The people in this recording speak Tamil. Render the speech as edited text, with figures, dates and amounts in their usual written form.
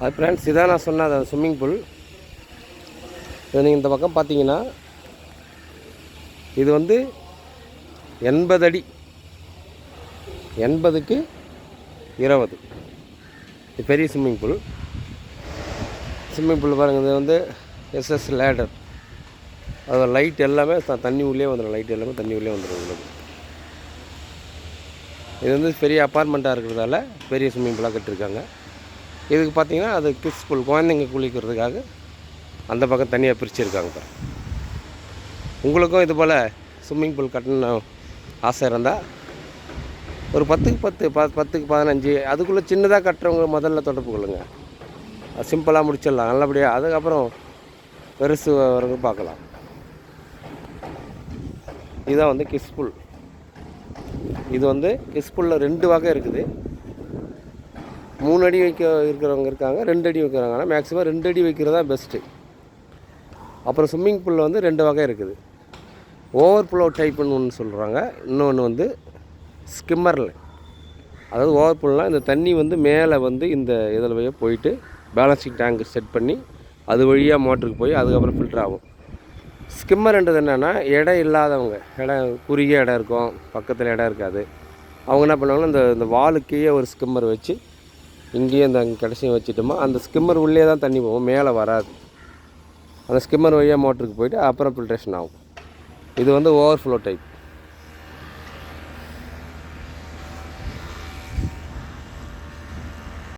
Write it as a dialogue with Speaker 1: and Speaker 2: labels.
Speaker 1: அது ஃப்ரெண்ட்ஸ் இதான் நான் சொன்ன அது ஸ்விம்மிங் பூல். இது நீங்கள் இந்த பக்கம் பார்த்தீங்கன்னா இது வந்து 80 அடி, 80க்கு 20 இது பெரிய ஸ்விம்மிங் பூல். ஸ்விம்மிங் பூல் பாருங்கள், இது வந்து எஸ்எஸ் லேடர். அது லைட் எல்லாமே தண்ணி உள்ளே வந்துடும், லைட் எல்லாமே தண்ணி உள்ளே வந்துடும் உங்களுக்கு. இது வந்து பெரிய அப்பார்ட்மெண்ட்டாக இருக்கிறதால பெரிய ஸ்விம்மிங் பூலாக கட்டிருக்காங்க. இதுக்கு பார்த்தீங்கன்னா அது கிட்ஸ் பூல், குழந்தைங்க குளிக்கிறதுக்காக அந்த பக்கம் தனியாக பிரிச்சுருக்காங்க. இப்போ உங்களுக்கும் இது போல் ஸ்விம்மிங் பூல் கட்டணும் ஆசை இருந்தால் ஒரு 10க்கு 10 10க்கு 15 அதுக்குள்ளே சின்னதாக கட்டுறவங்க முதல்ல தொடர்பு கொள்ளுங்கள். அது சிம்பிளாக முடிச்சிடலாம் நல்லபடியாக. அதுக்கப்புறம் பெருசு வரைக்கும் பார்க்கலாம். இதுதான் வந்து கிட்ஸ் பூல். இது வந்து கிட்ஸ் பூலில் 2 வகை இருக்குது. 3 அடி வைக்க இருக்கிறவங்க இருக்காங்க, 2 அடி வைக்கிறாங்க. ஆனால் மேக்ஸிமம் 2 அடி வைக்கிறது தான் பெஸ்ட்டு. அப்புறம் ஸ்விம்மிங் பூலில் வந்து 2 வகை இருக்குது. ஓவர் ஃப்ளோ டைப்புன்னு ஒன்று சொல்கிறாங்க, இன்னொன்று வந்து ஸ்கிம்மரில். அதாவது ஓவர் ஃப்ளோனால் இந்த தண்ணி வந்து மேலே வந்து இந்த இதில் போயிட்டு பேலன்சிங் டேங்க் செட் பண்ணி அது வழியாக மோட்டருக்கு போய் அதுக்கப்புறம் ஃபில்டர் ஆகும். ஸ்கிம்மர்ன்றது என்னென்னா இடம் இல்லாதவங்க, இடம் குறுகிய இடம் இருக்கும், பக்கத்தில் இடம் இருக்காது. அவங்க என்ன பண்ணுவாங்கன்னா இந்த வாலுக்கே ஒரு ஸ்கிம்மர் வச்சு இங்கேயும் இந்த கடைசியும் வச்சுட்டோமா அந்த ஸ்கிம்மர் உள்ளே தான் தண்ணி போகும், மேலே வராது. அந்த ஸ்கிம்மர் வழியாக மோட்டருக்கு போயிட்டு அப்புறம் ஃபில்ட்ரேஷன் ஆகும். இது வந்து ஓவர் ஃப்ளோ டைப்.